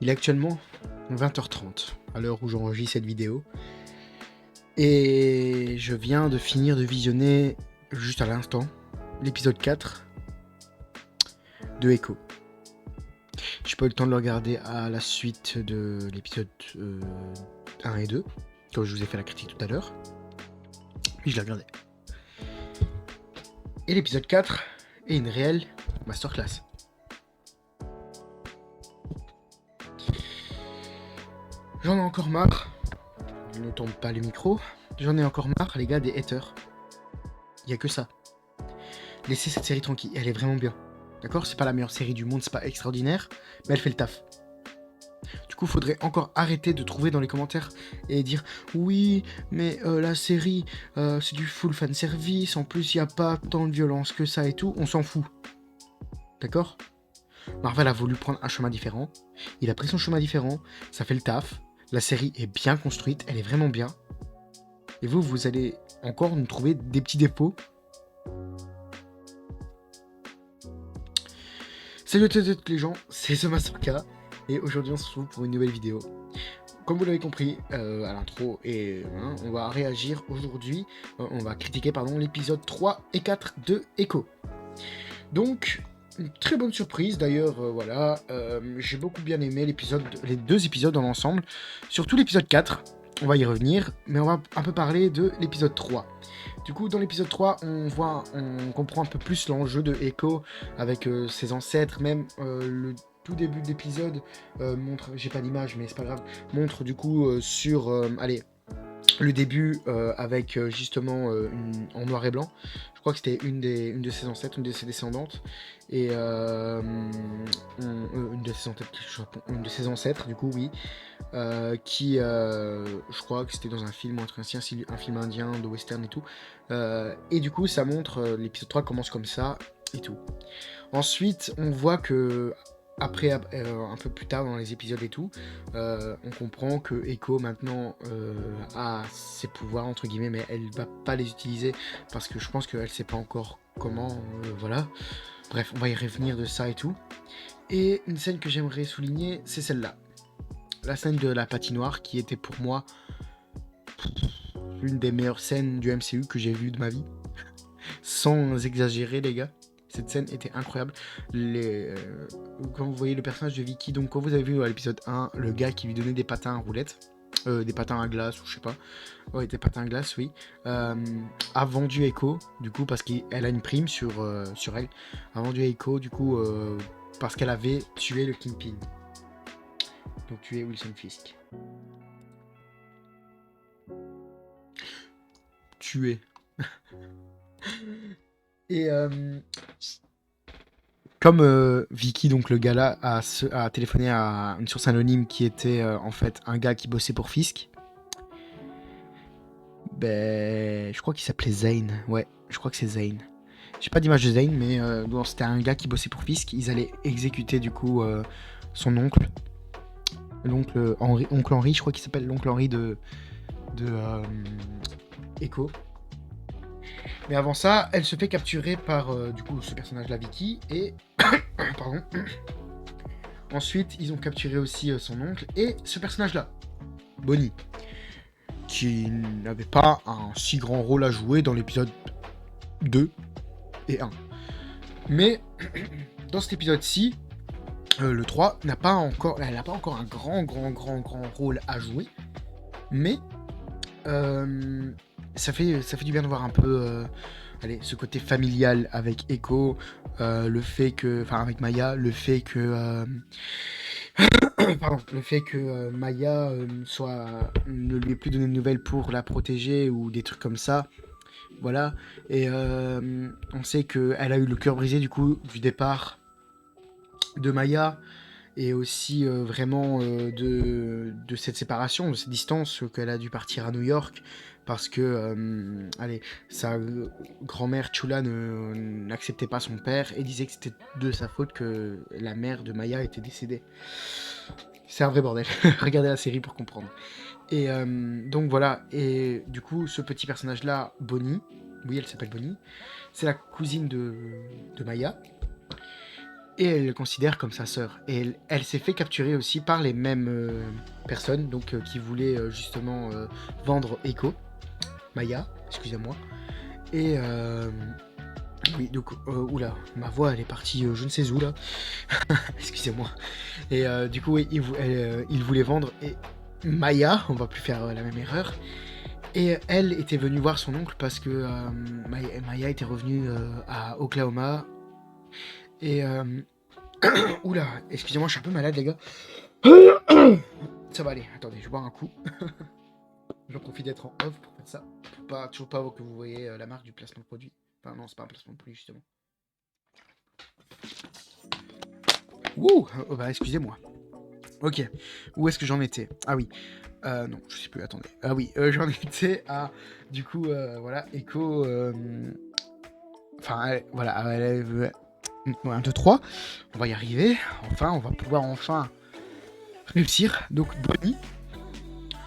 Il est actuellement 20h30 à l'heure où j'enregistre cette vidéo. Et je viens de finir de visionner, juste à l'instant, l'épisode 4 de Echo. J'ai pas eu le temps de le regarder à la suite de l'épisode 1 et 2, comme je vous ai fait la critique tout à l'heure. Mais je l'ai regardé. Et l'épisode 4 est une réelle masterclass. J'en ai encore marre. Ne tombe pas le micro. J'en ai encore marre, les gars, des haters. Il y a que ça. Laissez cette série tranquille, elle est vraiment bien. D'accord? C'est pas la meilleure série du monde, c'est pas extraordinaire, mais elle fait le taf. Du coup, faudrait encore arrêter de trouver dans les commentaires et dire oui, mais la série, c'est du full fan service, en plus, il n'y a pas tant de violence que ça et tout, on s'en fout. D'accord? Marvel a voulu prendre un chemin différent, il a pris son chemin différent, ça fait le taf, la série est bien construite, elle est vraiment bien. Et vous allez encore nous trouver des petits défauts. Salut à toutes les gens, c'est The Masterka et aujourd'hui on se retrouve pour une nouvelle vidéo. Comme vous l'avez compris à l'intro, et on va réagir aujourd'hui, on va critiquer l'épisode 3 et 4 de Echo. Donc, une très bonne surprise d'ailleurs, voilà, j'ai beaucoup bien aimé les deux épisodes dans l'ensemble, surtout l'épisode 4, on va y revenir, mais on va un peu parler de l'épisode 3. Du coup, dans l'épisode 3, on comprend un peu plus l'enjeu de Echo avec ses ancêtres, même le tout début de l'épisode montre, j'ai pas d'image mais c'est pas grave, montre du coup le début avec justement en noir et blanc. Je crois que c'était une de ses ancêtres, une de ses descendantes, et une de ses ancêtres du coup, oui, qui, je crois que c'était dans un film, un film indien, de western et tout, et du coup ça montre, l'épisode 3 commence comme ça, et tout. Ensuite, on voit que, après, un peu plus tard dans les épisodes et tout, on comprend que Echo maintenant a ses pouvoirs entre guillemets, mais elle va pas les utiliser parce que je pense qu'elle sait pas encore comment, voilà. Bref, on va y revenir de ça et tout. Et une scène que j'aimerais souligner, c'est celle-là. La scène de la patinoire qui était pour moi une des meilleures scènes du MCU que j'ai vues de ma vie. Sans exagérer les gars. Cette scène était incroyable. Quand vous voyez le personnage de Vicky, donc quand vous avez vu à l'épisode 1, le gars qui lui donnait des patins à roulettes, des patins à glace ou je sais pas, ouais, des patins à glace, oui, a vendu Echo, du coup, parce qu'elle a une prime sur elle, a vendu Echo, du coup, parce qu'elle avait tué le Kingpin. Donc tué Wilson Fisk. Tué. Et comme Vicky, donc le gars là, a téléphoné à une source anonyme qui était en fait un gars qui bossait pour Fisk. Ben, je crois qu'il s'appelait Zane. Ouais, je crois que c'est Zane. J'ai pas d'image de Zane, mais bon, c'était un gars qui bossait pour Fisk. Ils allaient exécuter du coup son oncle. L'oncle Henry, oncle Henry, je crois qu'il s'appelle l'oncle Henry de Echo. Mais avant ça, elle se fait capturer par du coup ce personnage-là, Vicky, et pardon. Ensuite, ils ont capturé aussi son oncle et ce personnage-là, Bonnie, qui n'avait pas un si grand rôle à jouer dans l'épisode 2 et 1. Mais dans cet épisode-ci, le 3 elle n'a pas encore un grand rôle à jouer, mais ça fait du bien de voir un peu ce côté familial avec Echo, le fait que, enfin avec Maya, le fait que pardon, le fait que Maya ne lui ait plus donné de nouvelles pour la protéger ou des trucs comme ça, voilà. Et on sait qu'elle a eu le cœur brisé du coup du départ de Maya, et aussi vraiment de cette séparation, de cette distance, qu'elle a dû partir à New York parce que sa grand-mère Chula n'acceptait pas son père et disait que c'était de sa faute que la mère de Maya était décédée. C'est un vrai bordel. Regardez la série pour comprendre. Et donc voilà, et du coup ce petit personnage là, Bonnie, oui elle s'appelle Bonnie, c'est la cousine de Maya. et elle le considère comme sa sœur. Et elle s'est fait capturer aussi par les mêmes personnes, donc qui voulaient justement vendre Echo, Maya, excusez-moi. Et oui, donc, oula, ma voix elle est partie je ne sais où là, excusez-moi. Et du coup, oui, il voulait vendre et Maya, on va plus faire la même erreur. Et elle était venue voir son oncle parce que Maya était revenue à Oklahoma. Et oula, excusez-moi, je suis un peu malade, les gars. Ça va aller, attendez, je vais boire un coup. J'en profite d'être en off pour faire ça. Toujours pas que vous voyez la marque du placement de produit. Enfin, non, c'est pas un placement de produit, justement. Wouh, oh, bah, excusez-moi. Ok, où est-ce que j'en étais? Ah oui, non, je sais plus, attendez. Ah oui, j'en étais à, du coup, voilà, Echo, enfin, voilà, elle 1, 2, 3, on va y arriver, enfin, on va pouvoir enfin réussir. Donc, Bonnie,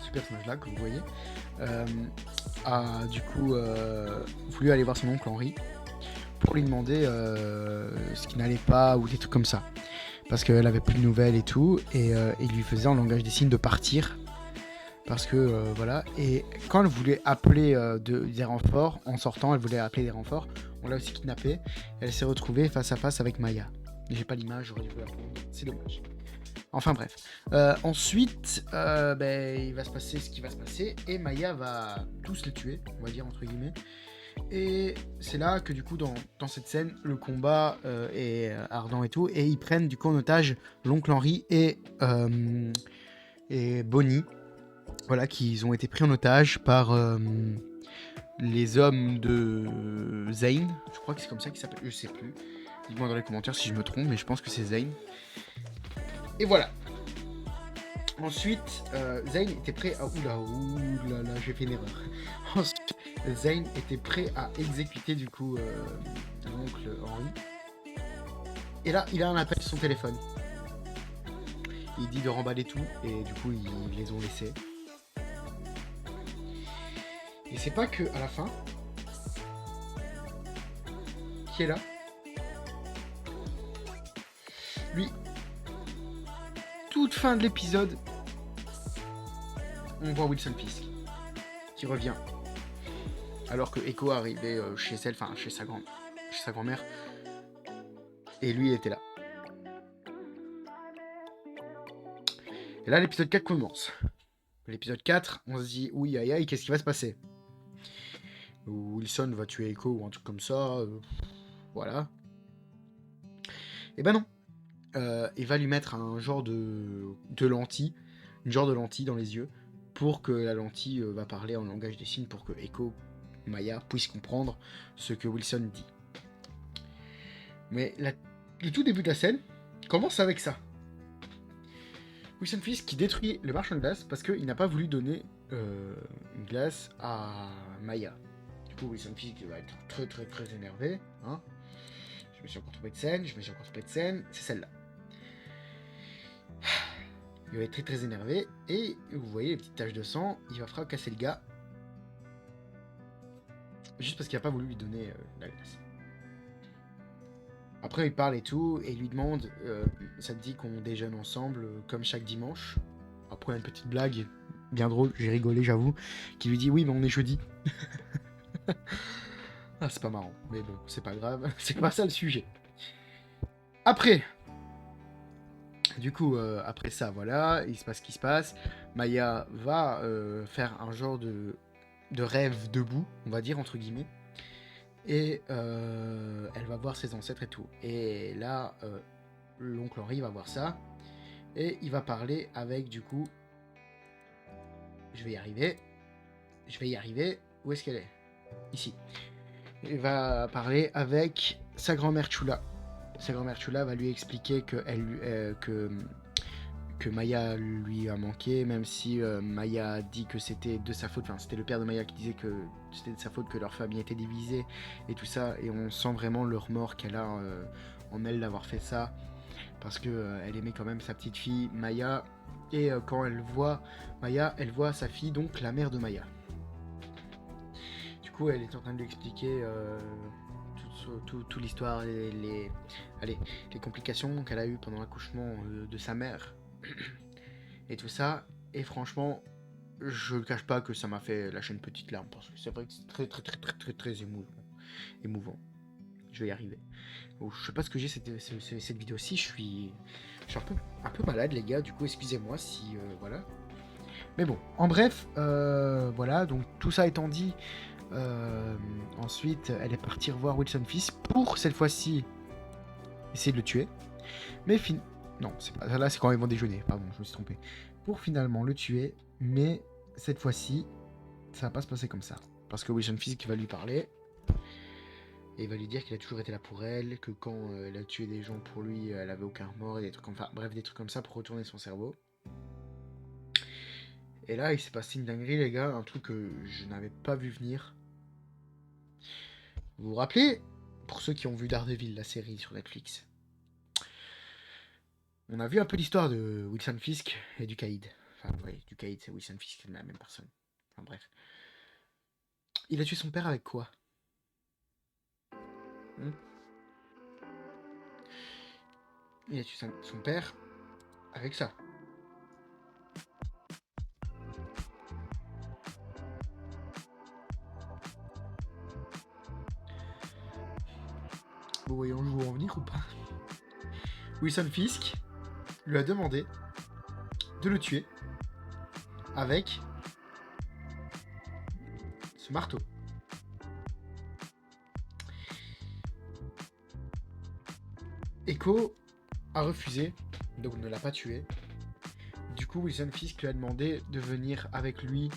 ce personnage-là que vous voyez, a du coup voulu aller voir son oncle Henri pour lui demander ce qui n'allait pas ou des trucs comme ça. Parce qu'elle avait plus de nouvelles et tout, et il lui faisait en langage des signes de partir. Parce que voilà, et quand elle voulait appeler des renforts, en sortant, elle voulait appeler des renforts, on l'a aussi kidnappée. Elle s'est retrouvée face à face avec Maya. J'ai pas l'image, j'aurais dû vous la prendre, c'est dommage. Enfin bref. Ensuite, il va se passer ce qui va se passer, et Maya va tous les tuer, on va dire entre guillemets. Et c'est là que du coup dans cette scène le combat est ardent et tout, et ils prennent du coup en otage l'oncle Henri et Bonnie, voilà, qui ont été pris en otage par les hommes de Zane, je crois que c'est comme ça qu'il s'appelle, je sais plus, dites-moi dans les commentaires si je me trompe, mais je pense que c'est Zane. Et voilà. Ensuite, Zane était prêt à... Oula, j'ai fait une erreur. Ensuite, Zane était prêt à exécuter du coup l'oncle Henri. Et là, il a un appel sur son téléphone. Il dit de remballer tout et du coup, ils les ont laissés. Et c'est pas que à la fin, qui est là, lui, toute fin de l'épisode, on voit Wilson Fisk qui revient. Alors que Echo arrivait chez elle, enfin chez sa grand-mère. Et lui, il était là. Et là, l'épisode 4 commence. L'épisode 4, on se dit, oui, aïe, aïe, qu'est-ce qui va se passer? Wilson va tuer Echo ou un truc comme ça. Voilà. Et ben non. Il va lui mettre un genre de lentille, une genre de lentille dans les yeux, pour que la lentille va parler en langage des signes, pour que Echo, Maya, puisse comprendre ce que Wilson dit. Mais le tout début de la scène commence avec ça. Wilson Fisk qui détruit le marchand de glace parce qu'il n'a pas voulu donner une glace à Maya. Du coup, Wilson Fisk va être très très très énervé. Hein. Je me suis encore trompé de scène, c'est celle-là. Il va être très très énervé et vous voyez les petites taches de sang, il va fracasser le gars. Juste parce qu'il n'a pas voulu lui donner la glace. Après, il parle et tout, et il lui demande ça te dit qu'on déjeune ensemble, comme chaque dimanche. Après, une petite blague, bien drôle, j'ai rigolé, j'avoue, qui lui dit oui, mais on est jeudi. Ah, c'est pas marrant, mais bon, c'est pas grave, c'est pas ça le sujet. Après, du coup, après ça, voilà, il se passe ce qui se passe. Maya va faire un genre de rêve debout, on va dire, entre guillemets. Et elle va voir ses ancêtres et tout. Et là, l'oncle Henri va voir ça. Et il va parler avec, du coup... Je vais y arriver. Où est-ce qu'elle est? Ici. Il va parler avec sa grand-mère Chula. Sa grand-mère Chula va lui expliquer que Maya lui a manqué, même si Maya a dit que c'était de sa faute, enfin c'était le père de Maya qui disait que c'était de sa faute que leur famille était divisée et tout ça, et on sent vraiment le remords qu'elle a en elle d'avoir fait ça, parce que elle aimait quand même sa petite fille Maya, et quand elle voit Maya, elle voit sa fille, donc la mère de Maya. Du coup, elle est en train de lui expliquer sur tout l'histoire, allez, les complications qu'elle a eues pendant l'accouchement de sa mère et tout ça. Et franchement, je ne cache pas que ça m'a fait lâcher une petite larme parce que c'est vrai que c'est très émouvant. Je vais y arriver. Oh, je sais pas ce que j'ai cette vidéo-ci. Je suis un peu malade, les gars. Du coup, excusez-moi si voilà. Mais bon, en bref, voilà. Donc tout ça étant dit, ensuite, elle est partie revoir Wilson Fisk pour cette fois-ci essayer de le tuer. Mais non, c'est pas là. C'est quand ils vont déjeuner. Pardon, je me suis trompé. Pour finalement le tuer, mais cette fois-ci, ça va pas se passer comme ça, parce que Wilson Fisk va lui parler. Et il va lui dire qu'il a toujours été là pour elle, que quand elle a tué des gens pour lui, elle avait aucun remords, et des trucs comme ça. Bref, des trucs comme ça pour retourner son cerveau. Et là, il s'est passé une dinguerie, les gars, un truc que je n'avais pas vu venir. Vous vous rappelez, pour ceux qui ont vu Daredevil, la série sur Netflix, on a vu un peu l'histoire de Wilson Fisk et du Caïd. Enfin, oui, du Caïd, c'est Wilson Fisk, c'est la même personne. Enfin, bref. Il a tué son père avec quoi? Il a tué son père avec ça. Vous voyez où je veux en venir ou pas? Wilson Fisk lui a demandé de le tuer avec ce marteau. Echo a refusé, donc ne l'a pas tué. Du coup, Wilson Fisk lui a demandé de venir avec lui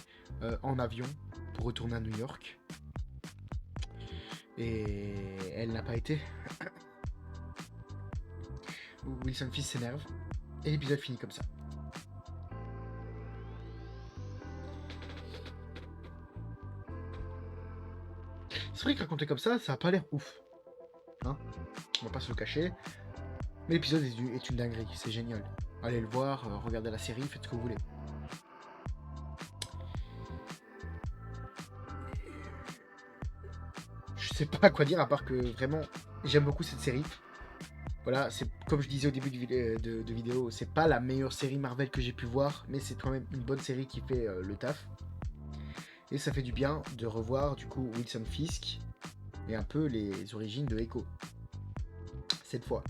en avion pour retourner à New York. Et elle n'a pas été. Wilson Fisk s'énerve. Et l'épisode finit comme ça. C'est vrai que raconter comme ça a pas l'air ouf. Hein, on va pas se le cacher. Mais l'épisode est une dinguerie, c'est génial. Allez le voir, regardez la série, faites ce que vous voulez. Je sais pas quoi dire à part que vraiment j'aime beaucoup cette série. Voilà, c'est comme je disais au début de vidéo, c'est pas la meilleure série Marvel que j'ai pu voir, mais c'est quand même une bonne série qui fait le taf. Et ça fait du bien de revoir du coup Wilson Fisk et un peu les origines de Echo. Cette fois.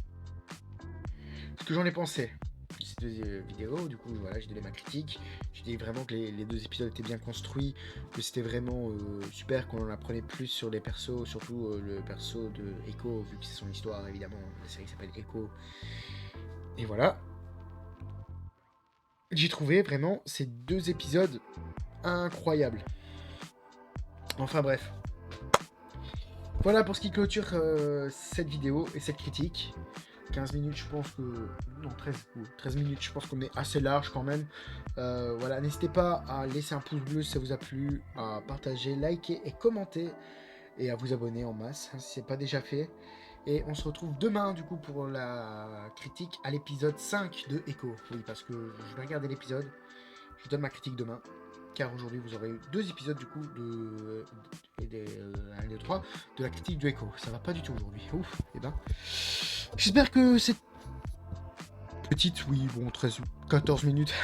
Ce que j'en ai pensé de ces deux vidéos, du coup voilà, j'ai donné ma critique. J'ai dit vraiment que les deux épisodes étaient bien construits, que c'était vraiment super, qu'on en apprenait plus sur les persos, surtout le perso de Echo, vu que c'est son histoire évidemment, la série s'appelle Echo. Et voilà. J'ai trouvé vraiment ces deux épisodes incroyables. Enfin bref. Voilà pour ce qui clôture cette vidéo et cette critique. 15 minutes, je pense que... Non, 13 minutes, je pense qu'on est assez large quand même. Voilà, n'hésitez pas à laisser un pouce bleu si ça vous a plu, à partager, liker et commenter, et à vous abonner en masse, hein, si ce n'est pas déjà fait. Et on se retrouve demain, du coup, pour la critique à l'épisode 5 de Echo. Oui, parce que je vais regarder l'épisode, je donne ma critique demain. Car aujourd'hui, vous aurez eu 2 épisodes, du coup, de 1 et 3, de la critique de Echo. Ça va pas du tout aujourd'hui. Ouf, et ben... J'espère que cette petite, oui, bon, 14 minutes,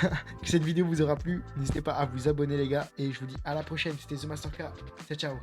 que cette vidéo vous aura plu. N'hésitez pas à vous abonner, les gars. Et je vous dis à la prochaine. C'était The Master K. Ciao, ciao.